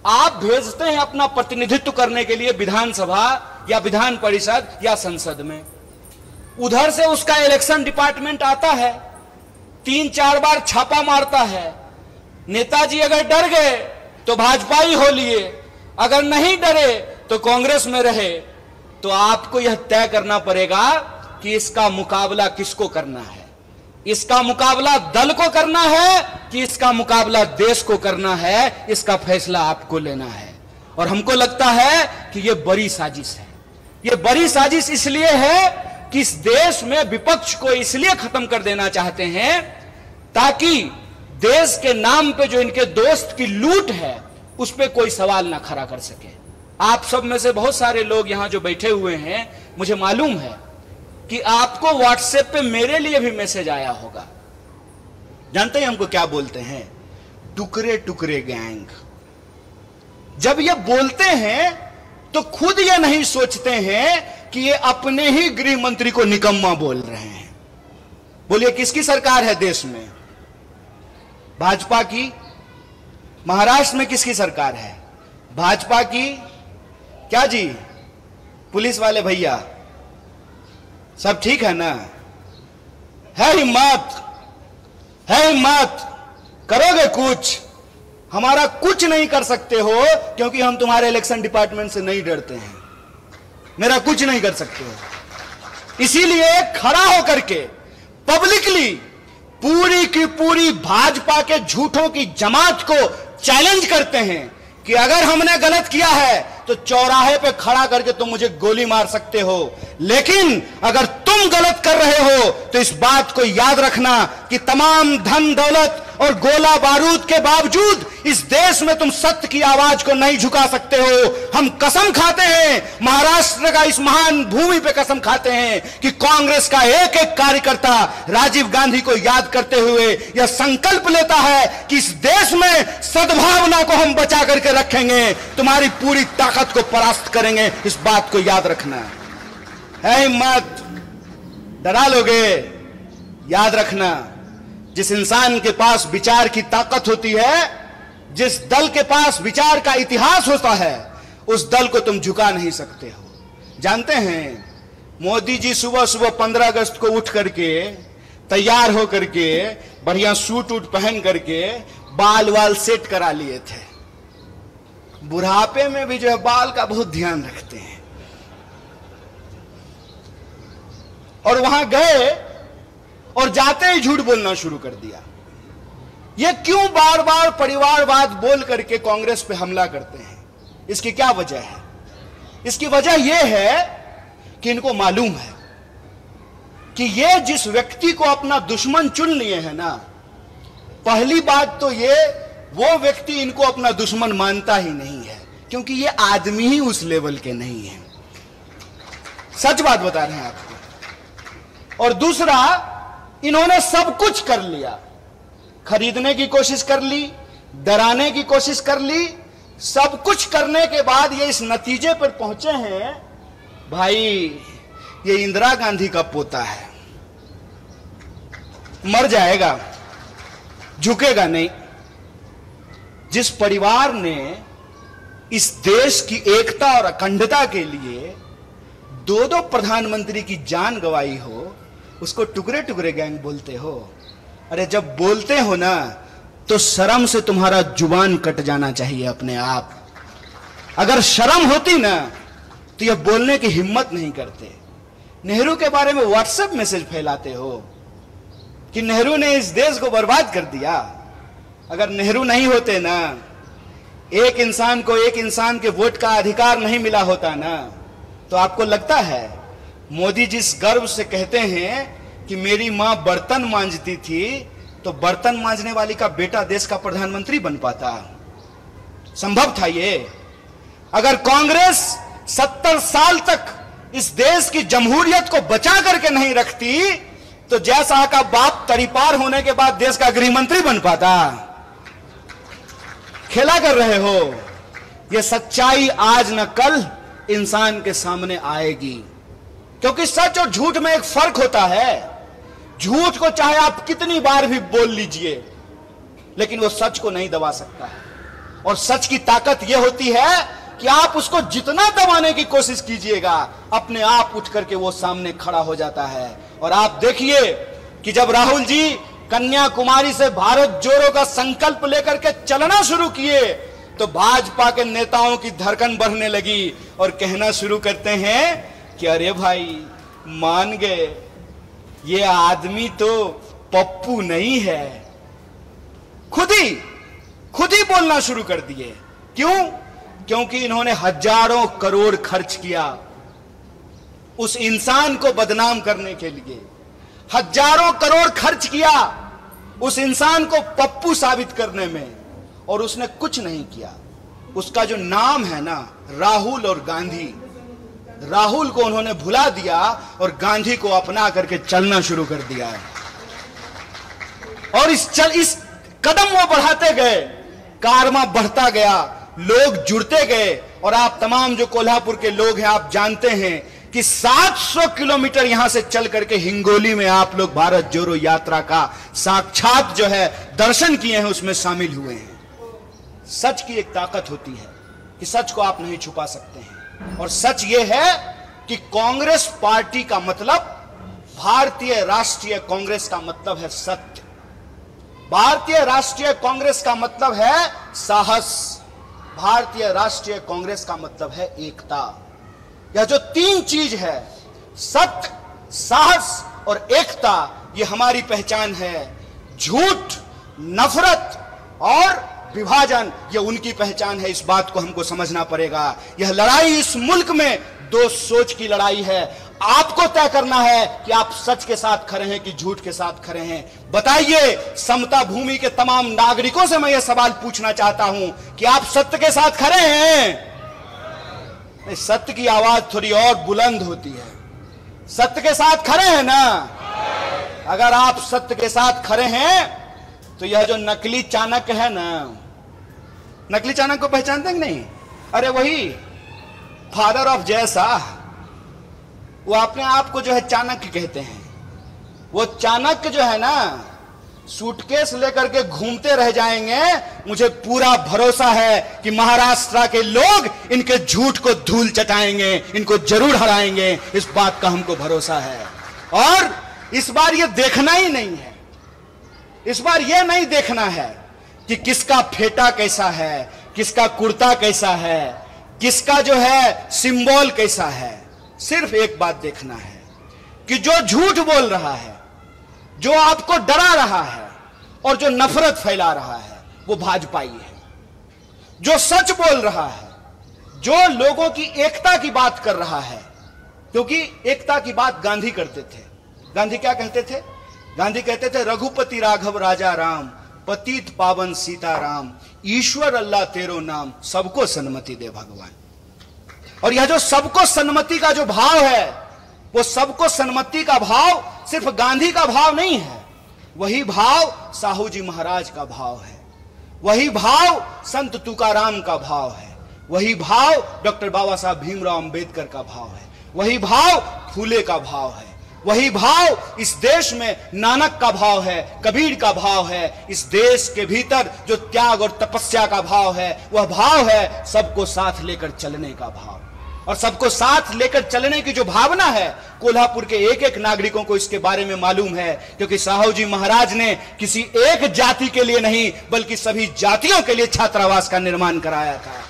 आप भेजते हैं अपना प्रतिनिधित्व करने के लिए विधानसभा या विधान परिषद या संसद में। उधर से उसका इलेक्शन डिपार्टमेंट आता है, 3-4 बार छापा मारता है। नेताजी अगर डर गए तो भाजपा ही हो लिए, अगर नहीं डरे तो कांग्रेस में रहे। तो आपको यह तय करना पड़ेगा कि इसका मुकाबला किसको करना है। इसका मुकाबला दल को करना है कि इसका मुकाबला देश को करना है, इसका फैसला आपको लेना है। और हमको लगता है कि यह बड़ी साजिश है। यह बड़ी साजिश इसलिए है कि इस देश में विपक्ष को इसलिए खत्म कर देना चाहते हैं ताकि देश के नाम पे जो इनके दोस्त की लूट है उस पे कोई सवाल ना खड़ा कर सके। आप सब में से बहुत सारे लोग यहां जो बैठे हुए हैं, मुझे मालूम है कि आपको व्हाट्सएप पे मेरे लिए भी मैसेज आया होगा। जानते हैं हमको क्या बोलते हैं? टुकड़े टुकड़े गैंग। जब ये बोलते हैं तो खुद ये नहीं सोचते हैं कि ये अपने ही गृह मंत्री को निकम्मा बोल रहे हैं। बोलिए किसकी सरकार है देश में? भाजपा की। महाराष्ट्र में किसकी सरकार है? भाजपा की। क्या जी पुलिस वाले भैया, सब ठीक है ना? है हिम्मत, है हिम्मत, करोगे कुछ? हमारा कुछ नहीं कर सकते हो क्योंकि हम तुम्हारे इलेक्शन डिपार्टमेंट से नहीं डरते हैं। मेरा कुछ नहीं कर सकते हो। इसीलिए खड़ा होकर के पब्लिकली पूरी की पूरी भाजपा के झूठों की जमात को चैलेंज करते हैं कि अगर हमने गलत किया है तो चौराहे पे खड़ा करके तुम मुझे गोली मार सकते हो, लेकिन अगर तुम गलत कर रहे हो तो इस बात को याद रखना कि तमाम धन दौलत और गोला बारूद के बावजूद इस देश में तुम सत्य की आवाज को नहीं झुका सकते हो। हम कसम खाते हैं, महाराष्ट्र का इस महान भूमि पे कसम खाते हैं कि कांग्रेस का एक एक कार्यकर्ता राजीव गांधी को याद करते हुए यह संकल्प लेता है कि इस देश में सद्भावना को हम बचा करके रखेंगे, तुम्हारी पूरी ताकत को परास्त करेंगे। इस बात को याद रखना है। हिम्मत, डरा लोगे? याद रखना, जिस इंसान के पास विचार की ताकत होती है, जिस दल के पास विचार का इतिहास होता है, उस दल को तुम झुका नहीं सकते हो। जानते हैं मोदी जी सुबह सुबह 15 अगस्त को उठ करके तैयार होकर के बढ़िया सूट उट पहन करके बाल वाल सेट करा लिए थे। बुढ़ापे में भी जो है बाल का बहुत ध्यान रखते हैं। और वहां गए और जाते ही झूठ बोलना शुरू कर दिया। ये क्यों बार बार परिवारवाद बोल करके कांग्रेस पे हमला करते हैं? इसकी क्या वजह है? इसकी वजह यह है कि इनको मालूम है कि ये जिस व्यक्ति को अपना दुश्मन चुन लिए हैं ना, पहली बात तो ये वो व्यक्ति इनको अपना दुश्मन मानता ही नहीं है, क्योंकि ये आदमी ही उस लेवल के नहीं है। सच बात बता रहे हैं आपको। और दूसरा, इन्होंने सब कुछ कर लिया, खरीदने की कोशिश कर ली, डराने की कोशिश कर ली, सब कुछ करने के बाद ये इस नतीजे पर पहुंचे हैं, भाई ये इंदिरा गांधी का पोता है, मर जाएगा, झुकेगा नहीं। जिस परिवार ने इस देश की एकता और अखंडता के लिए 2-2 प्रधानमंत्री की जान गंवाई हो, उसको टुकड़े टुकड़े गैंग बोलते हो। अरे जब बोलते हो ना तो शर्म से तुम्हारा जुबान कट जाना चाहिए अपने आप। अगर शर्म होती ना तो यह बोलने की हिम्मत नहीं करते। नेहरू के बारे में व्हाट्सएप मैसेज फैलाते हो कि नेहरू ने इस देश को बर्बाद कर दिया। अगर नेहरू नहीं होते ना, एक इंसान को एक इंसान के वोट का अधिकार नहीं मिला होता ना, तो आपको लगता है मोदी जिस गर्व से कहते हैं कि मेरी मां बर्तन मांजती थी, तो बर्तन मांजने वाली का बेटा देश का प्रधानमंत्री बन पाता? संभव था ये? अगर कांग्रेस 70 साल तक इस देश की जमहूरियत को बचा करके नहीं रखती, तो जयशाह का बाप तरीपार होने के बाद देश का गृह मंत्री बन पाता? खेला कर रहे हो। यह सच्चाई आज न कल इंसान के सामने आएगी, क्योंकि सच और झूठ में एक फर्क होता है। झूठ को चाहे आप कितनी बार भी बोल लीजिए, लेकिन वो सच को नहीं दबा सकता है। और सच की ताकत यह होती है कि आप उसको जितना दबाने की कोशिश कीजिएगा, अपने आप उठ करके वो सामने खड़ा हो जाता है। और आप देखिए कि जब राहुल जी कन्याकुमारी से भारत जोड़ो का संकल्प लेकर के चलना शुरू किए, तो भाजपा के नेताओं की धड़कन बढ़ने लगी और कहना शुरू करते हैं कि अरे भाई मान गए, ये आदमी तो पप्पू नहीं है। खुद ही बोलना शुरू कर दिए। क्यों? क्योंकि इन्होंने हजारों करोड़ खर्च किया उस इंसान को बदनाम करने के लिए। हजारों करोड़ खर्च किया उस इंसान को पप्पू साबित करने में, और उसने कुछ नहीं किया। उसका जो नाम है ना, राहुल और गांधी, राहुल को उन्होंने भुला दिया और गांधी को अपना करके चलना शुरू कर दिया है। और इस कदम वो बढ़ाते गए, कारवां बढ़ता गया, लोग जुड़ते गए। और आप तमाम जो कोल्हापुर के लोग हैं, आप जानते हैं कि 700 किलोमीटर यहां से चल करके हिंगोली में आप लोग भारत जोड़ो यात्रा का साक्षात जो है दर्शन किए हैं, उसमें शामिल हुए हैं। सच की एक ताकत होती है कि सच को आप नहीं छुपा सकते हैं। और सच यह है कि कांग्रेस पार्टी का मतलब, भारतीय राष्ट्रीय कांग्रेस का मतलब है सत्य। भारतीय राष्ट्रीय कांग्रेस का मतलब है साहस। भारतीय राष्ट्रीय कांग्रेस का मतलब है एकता। यह जो तीन चीज है, सत्य, साहस और एकता, यह हमारी पहचान है। झूठ, नफरत और विभाजन, यह उनकी पहचान है। इस बात को हमको समझना पड़ेगा। यह लड़ाई इस मुल्क में दो सोच की लड़ाई है। आपको तय करना है कि आप सच के साथ खड़े हैं कि झूठ के साथ खड़े हैं। बताइए, समता भूमि के तमाम नागरिकों से मैं यह सवाल पूछना चाहता हूं कि आप सत्य के साथ खड़े हैं? सत्य की आवाज थोड़ी और बुलंद होती है। सत्य के साथ खड़े हैं ना? अगर आप सत्य के साथ खड़े हैं तो यह जो नकली चाणक्य है ना, नकली चाणक्य को पहचानते हैं कि नहीं? अरे वही फादर ऑफ जयशाह, वो अपने आप को जो है चाणक्य कहते हैं। वो चाणक्य जो है ना, सूटकेस लेकर के घूमते रह जाएंगे। मुझे पूरा भरोसा है कि महाराष्ट्र के लोग इनके झूठ को धूल चटाएंगे, इनको जरूर हराएंगे। इस बात का हमको भरोसा है। और इस बार ये देखना ही नहीं है, इस बार यह नहीं देखना है कि किसका फेटा कैसा है, किसका कुर्ता कैसा है, किसका जो है सिंबल कैसा है। सिर्फ एक बात देखना है कि जो झूठ बोल रहा है, जो आपको डरा रहा है और जो नफरत फैला रहा है, वो भाजपाई है। जो सच बोल रहा है, जो लोगों की एकता की बात कर रहा है, क्योंकि एकता की बात गांधी करते थे। गांधी क्या कहते थे? गांधी कहते थे, रघुपति राघव राजा राम, पतित पावन सीताराम, ईश्वर अल्लाह तेरो नाम, सबको सन्मति दे भगवान। और यह जो सबको सन्मति का जो भाव है, वो सबको सन्मति का भाव सिर्फ गांधी का भाव नहीं है। वही भाव साहू जी महाराज का भाव है, वही भाव संत तुकाराम का भाव है, वही भाव डॉक्टर बाबा साहब भीमराव अंबेडकर का भाव है, वही भाव फूले का भाव है, वही भाव इस देश में नानक का भाव है, कबीर का भाव है। इस देश के भीतर जो त्याग और तपस्या का भाव है, वह भाव है सबको साथ लेकर चलने का भाव। और सबको साथ लेकर चलने की जो भावना है, कोल्हापुर के एक एक नागरिकों को इसके बारे में मालूम है, क्योंकि साहू जी महाराज ने किसी एक जाति के लिए नहीं बल्कि सभी जातियों के लिए छात्रावास का निर्माण कराया था।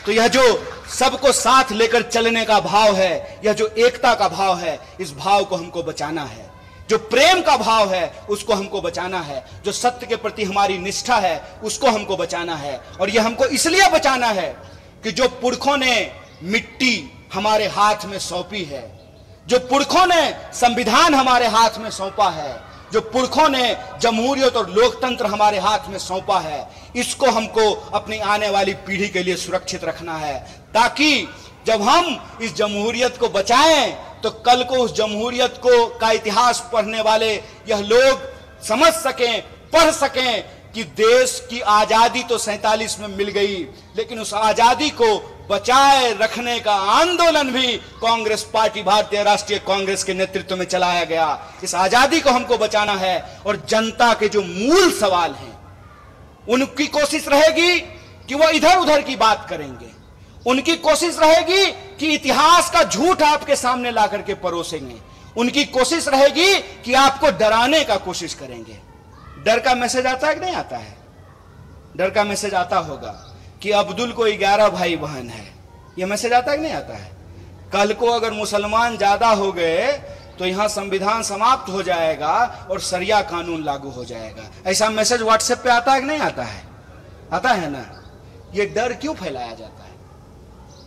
तो यह जो सबको साथ लेकर चलने का भाव है, यह जो एकता का भाव है, इस भाव को हमको बचाना है। जो प्रेम का भाव है उसको हमको बचाना है। जो सत्य के प्रति हमारी निष्ठा है उसको हमको बचाना है। और यह हमको इसलिए बचाना है कि जो पुरखों ने मिट्टी हमारे हाथ में सौंपी है, जो पुरखों ने संविधान हमारे हाथ में सौंपा है, जो पुरखों ने जमहूरियत और लोकतंत्र हमारे हाथ में सौंपा है, इसको हमको अपनी आने वाली पीढ़ी के लिए सुरक्षित रखना है, ताकि जब हम इस जमहूरियत को बचाएं तो कल को उस जमहूरियत को का इतिहास पढ़ने वाले यह लोग समझ सकें, पढ़ सकें कि देश की आजादी तो 47 में मिल गई, लेकिन उस आजादी को बचाए रखने का आंदोलन भी कांग्रेस पार्टी, भारतीय राष्ट्रीय कांग्रेस के नेतृत्व में चलाया गया। इस आजादी को हमको बचाना है। और जनता के जो मूल सवाल हैं उनकी कोशिश रहेगी कि वो इधर उधर की बात करेंगे, उनकी कोशिश रहेगी कि इतिहास का झूठ आपके सामने ला करके परोसेंगे, उनकी कोशिश रहेगी कि आपको डराने का कोशिश करेंगे। डर का मैसेज आता है कि नहीं आता है? डर का मैसेज आता होगा कि अब्दुल को 11 भाई बहन है, यह मैसेज आता है कि नहीं आता है? कल को अगर मुसलमान ज्यादा हो गए तो यहां संविधान समाप्त हो जाएगा और शरिया कानून लागू हो जाएगा। ऐसा मैसेज व्हाट्सएप पे आता है कि नहीं आता है? आता है ना। यह डर क्यों फैलाया जाता है?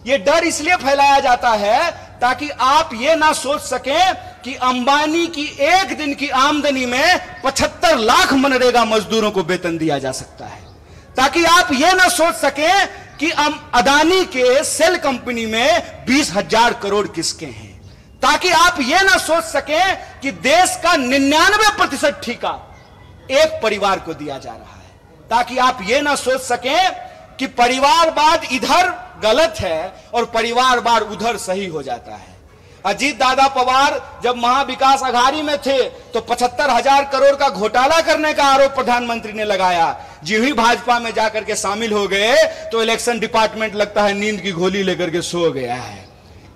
यह डर इसलिए फैलाया जाता है ताकि आप यह ना सोच सकें कि अंबानी की एक दिन की आमदनी में 75 लाख मनरेगा मजदूरों को वेतन दिया जा सकता है, ताकि आप यह ना सोच सकें कि अदानी के सेल कंपनी में 20,000 करोड़ किसके हैं, ताकि आप यह ना सोच सकें कि देश का 99% ठेका एक परिवार को दिया जा रहा है, ताकि आप यह ना सोच सकें कि परिवारवाद इधर गलत है और परिवारवाद उधर सही हो जाता है। अजीत दादा पवार जब महाविकास अघाड़ी में थे तो 75,000 करोड़ का घोटाला करने का आरोप प्रधानमंत्री ने लगाया। जो ही भाजपा में जाकर के शामिल हो गए तो इलेक्शन डिपार्टमेंट लगता है नींद की गोली लेकर के सो गया है,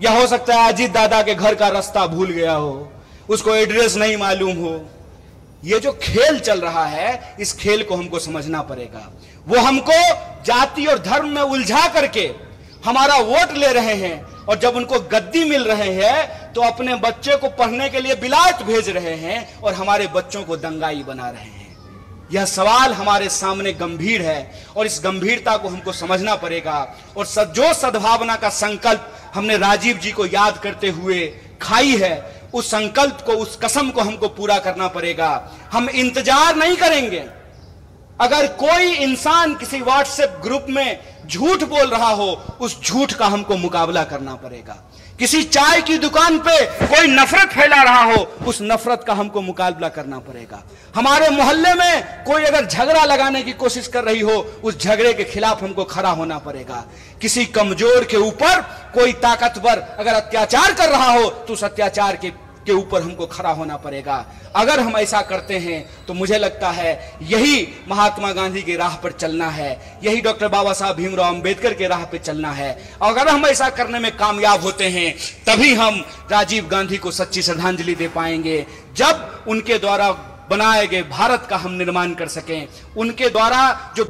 या हो सकता है अजीत दादा के घर का रास्ता भूल गया हो, उसको एड्रेस नहीं मालूम हो। ये जो खेल चल रहा है, इस खेल को हमको समझना पड़ेगा। वो हमको जाति और धर्म में उलझा करके हमारा वोट ले रहे हैं, और जब उनको गद्दी मिल रहे हैं तो अपने बच्चे को पढ़ने के लिए बिलात भेज रहे हैं और हमारे बच्चों को दंगाई बना रहे हैं। यह सवाल हमारे सामने गंभीर है और इस गंभीरता को हमको समझना पड़ेगा। और जो सद्भावना का संकल्प हमने राजीव जी को याद करते हुए खाई है, उस संकल्प को, उस कसम को हमको पूरा करना पड़ेगा। हम इंतजार नहीं करेंगे। अगर कोई इंसान किसी व्हाट्सएप ग्रुप में झूठ बोल रहा हो, उस झूठ का हमको मुकाबला करना पड़ेगा। किसी चाय की दुकान पे कोई नफरत फैला रहा हो, उस नफरत का हमको मुकाबला करना पड़ेगा। हमारे मोहल्ले में कोई अगर झगड़ा लगाने की कोशिश कर रही हो, उस झगड़े के खिलाफ हमको खड़ा होना पड़ेगा। किसी कमजोर के ऊपर कोई ताकतवर अगर अत्याचार कर रहा हो तो उस अत्याचार के ऊपर हमको खड़ा होना पड़ेगा। अगर हम ऐसा करते हैं तो मुझे लगता है यही महात्मा गांधी की राह पर चलना है, यही डॉक्टर बाबा साहब भीमराव अंबेडकर के राह पर चलना है। और अगर हम ऐसा करने में कामयाब होते हैं तभी हम राजीव गांधी को सच्ची श्रद्धांजलि दे पाएंगे, जब उनके द्वारा बनाए गए भारत का हम निर्माण कर सकें, उनके द्वारा जो